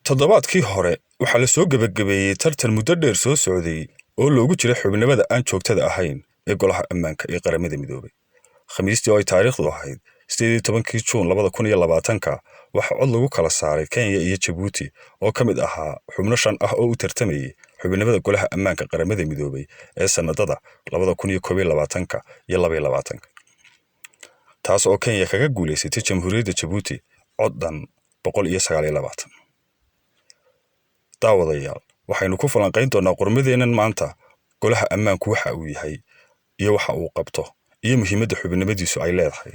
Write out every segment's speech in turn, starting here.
toddobaadkii hore waxaa la soo gebagabeeyey tartan muddo dheer soo socday oo loogu jiray xubnimada aan joogtada ahayn ee golaha ammaanka ee qaramada midoobay. khamiistii oo ay taariikhdu ahayd 18 Juun 2020 waxaa cod lagu kala saaray Kenya iyo Djibouti oo ka mid ahaa xubno shan ah oo u tartamayay xubnimada golaha ammaanka qaramada midoobay ee sanadada 2021 iyo 2022. taas oo Kenya kaga guuleysatay Jamhuuriyadda Djibouti cod dhan 129. daawadayaal waxaynu ku falanqayn doonaa qormadeenan maanta golaha ammaanku waxa uu yahay iyo waxa uu qabto iyo muhiimadda xubnimadiisu ay leedahay.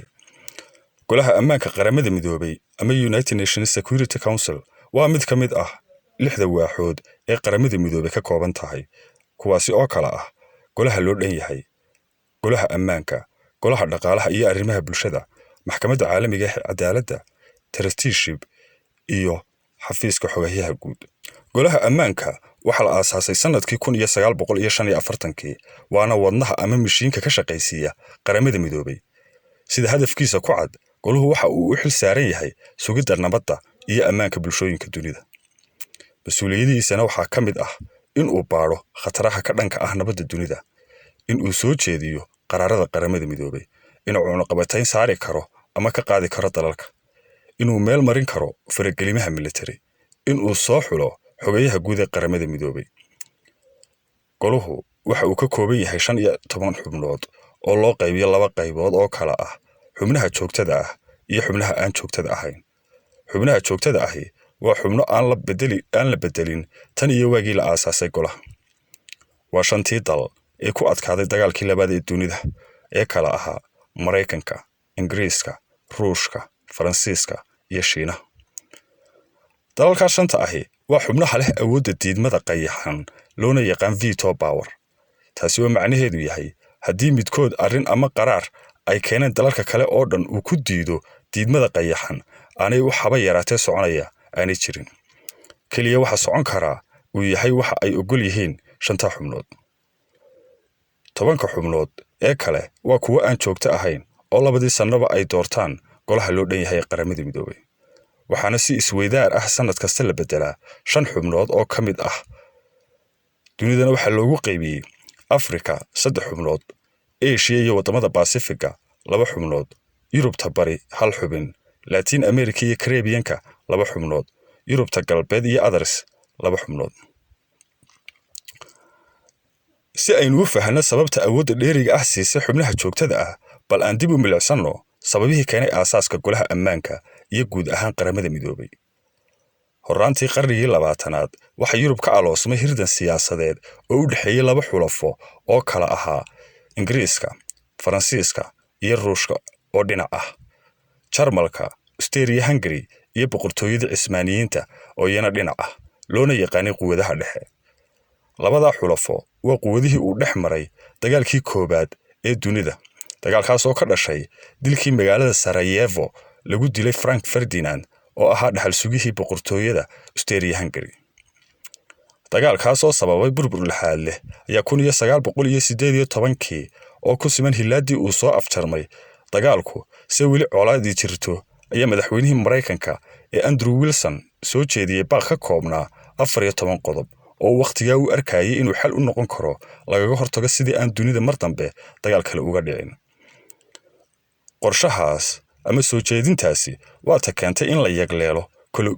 golaha ammaanka qaramada midoobay ama United Nations Security Council waa mid ka mid ah 6 waaxood ee qaramada midoobay ka kooban tahay, kuwaasi oo kala ah golaha loo dhan yahay, golaha ammaanka, golaha dhaqaalaha iyo arrimaha bulshada, maxkamadda caalamiga ee cadaaladda, trusteeship iyo xafiiska xogayaha guud. golaha ammaanka waxaa la aasaasay sanadkii 1945 waana wadnaha ama mishiinka ka shaqaysiiya qaramada midoobay. sida hadafkiisa ku cad, goluhu waxa uu u xil saaran yahay sugidda nabadda iyo ammaanka bulshooyinka dunida. mas-uuliyadiisana waxaa ka mid ah in uu baadho khataraha ka dhanka ah nabadda dunida, in uu soo jeediyo qaraarada qaramada midoobay, inuu cunaqabatayn saari karo ama ka qaadi karo dalalka, inuu meel marin karo faragelimaha military, in uu soo xulo xogayaha guud ee qaramada midoobay. goluhu waxa uu ka kooban yahay 15 xubnood oo loo qaybiyo 2 qaybood oo kala ah xubnaha joogtada ah iyo xubnaha aan joogtada ahayn. xubnaha joogtada ahi waa xubno aan la bedelin tan iyo waagii la aasaasay golaha. waa 5 dal ee ku adkaaday dagaalkii labaad ee dunida ee kala ahaa Mareykanka, Ingiriiska, Ruushka, Faransiiska iyo Shiinaha. dalalka shanta ahi waa xubnaha leh awoodda diidmada qayaxan loona yaqaan veto power. taasi oo macnaheedu yahay haddii midkood arrin ama qaraar ay keeneen dalalka kale oo dhan uu ku diido diidmada qayaxan, aanay wax haba yaraatee soconaya aanay jirin. kaliya waxa socon karaa uu yahay waxa ay ogol yihiin 5 xubnood. 10 xubnood ee kale waa kuwo aan joogto ahayn oo labadii sanaba ay doortaan golaha loo dhan yahay qaramada midoobay. waxaana si isweydaar ah sanad kasta la bedelaa 5 xubnood oo ka mid ah. dunidana waxaa loogu qaybiyey Afrika 3 xubnood, Asia iyo wadamada Pacifica 2 xubnood, Yurubta bari 1 xubin, Latin America iyo Caribbean-ka 2 xubnood, Yurubta galbeed iyo others 2 xubnood. si aynu u fahanno sababta awoodda dheeriga ah siisa xubnaha joogtada ah, bal aan dib u milicsano sababihii keenay aasaaska golaha ammaanka iyo guud ahaan qaramada midoobay. horraantii qarnigii 20aad waxaa Yurub ka aloosmay hirdan siyaasadeed oo u dhaxeeyay 2 xulafo oo kala ahaa Ingiriiska, Faransiiska iyo Ruushka oo dhinac ah, Jarmalka, Austria-Hungary iyo boqortooyada Cismaaniyiinta oo iyana dhinac ah, loona yaqaanay quwadaha dhexe. labada xulafo waa quwadihii uu dhex maray dagaalkii koobaad ee dunida, dagaalkaas oo ka dhashay dilkii magaalada Sarajevo lagu dilay Frank Ferdinand oo ahaa dhaxal sugihii boqortooyada Austria-Hungary. dagaalkaas oo sababay burbur laxaad leh ayaa 1918 oo ku siman hilaadii uu soo afjarmay dagaalku. se weli colaadii jirto ayaa madaxweynihii Mareykanka ee Andrew Wilson soo jeediyey baaq ka koobnaa 14 qodob oo waqtigaa u arkayay inuu xal u noqon karo lagaga hortago sidii aan dunida mar dambe dagaal kale uga dhicin. qorshahaas ama soo jeedintaasi waa ta keentay in la yagleelo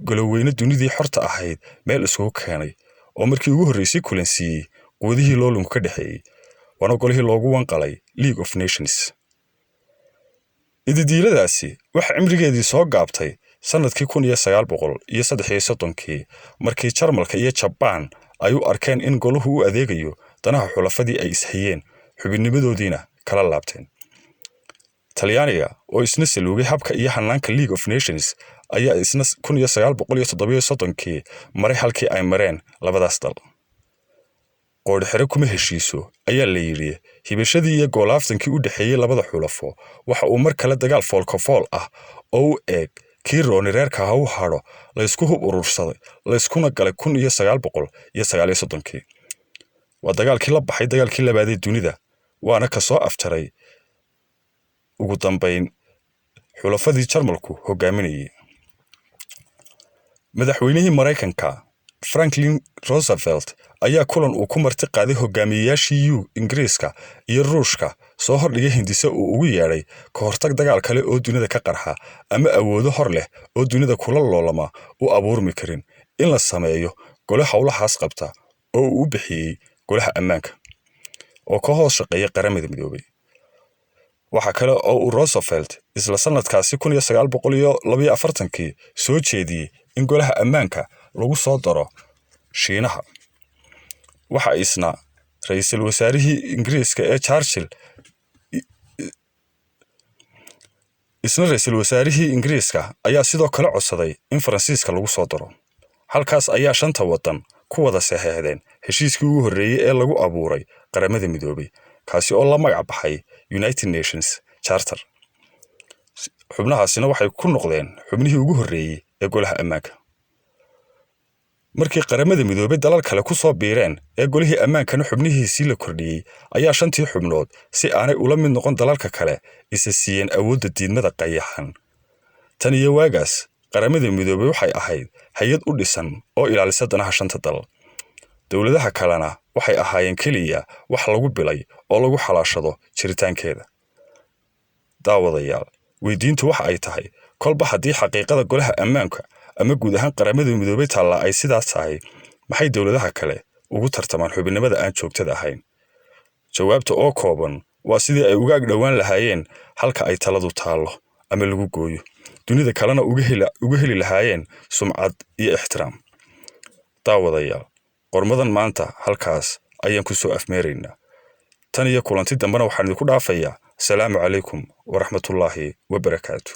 goloweyne dunidii xorta ahayd meel isugu keenay oo markii ugu horreysay kulansiiyey quwadihii loolunku ka dhexeeyey, waana golihii loogu wanqalay League of Nations. ididiiladaasi waxa cimrigeedii soo gaabtay sanadkii 1933 markii Jarmalka iyo Jabaan ay u arkeen in goluhu u adeegayo danaha xulafadii ay ishayeen, xubinnimadoodiina kala laabteen. Talyaaniga oo isna saluugay habka iyo hanaanka League of Nations ayaa isna 1937 maray halkii ay mareen labadaas dal. qoodhxire kuma heshiiso ayaa la yidhi hibashadii iyo goolaaftankii u dhaxeeyay labada xulafo waxa uu mar kale dagaal foolkafool ah oo u eeg kii rooni reerka ha u hadho la isku hub urursaday la iskuna galay 1939. waa dagaalkii la baxay dagaalkii labaad ee dunida, waana ka soo afjaray ugu dambayn xulafadii Jarmalku hogaaminayay. madaxweynihii Maraykanka Franklin Roosevelt ayaa kulan uu ku marti qaaday hogaamiyayaashii Ingiriiska iyo Ruushka soo hordhigay hindise uu ugu yeedhay ka hortag dagaal kale oo dunida ka qarxa ama awoodo hor leh oo dunida kula loolama u abuurmi karin in la sameeyo gole hawlahaas qabta oo uu u bixiyey golaha ammaanka oo ka hoos shaqeeya qaramada midoobay. waxa kale oo uu Roosevelt isla sanadkaasi 1942 soo jeediyey in golaha ammaanka lagu soo daro Shiinaha. waxa isna ra'iisul wasaarihii Ingiriiska ee Churchill ayaa sidoo kale codsaday in Faransiiska lagu soo daro. halkaas ayaa 5 wadan ku wada saxeexdeen heshiiskii ugu horreeyay ee lagu abuuray qaramada midoobay kaasi oo la magac baxay United Nations Charter. xubnahaasina waxay ku noqdeen xubnihii ugu horreeyay ee golaha ammaanka. markii qaramada midoobay dalal kale ku soo biireen ee golihii ammaankana xubnihiisii la kordhiyey ayaa 5tii xubnood si aanay ula mid noqon dalalka kale isa siiyeen awoodda diidmada qayaxan. tan iyo waagaas qaramada midoobay waxay ahayd hay'ad u dhisan oo ilaalisa danaha 5 dal. dowladaha kalena waxay ahaayeen kaliya wax lagu bilay oo lagu xalaashado jiritaankeeda. daawadayaal, weydiintu waxa ay tahay kolba haddii xaqiiqada golaha ammaanka ama guud ahaan qaramada midoobay taalla ay sidaas tahay, maxay dowladaha kale ugu tartamaan xubinimada aan joogtada ahayn? jawaabta oo kooban waa sidii ay uga agdhowaan lahaayeen halka ay taladu taallo ama lagu gooyo, dunida kalena uga heli lahaayeen sumcad iyo ixtiraam. daawadayaal, qormadan maanta halkaas ayaan ku soo afmeeraynaa. tan iyo kulanti dambena waxaan idinku dhaafayaa. Salaamu calaykum waraxmatullaahi wabarakaatuh.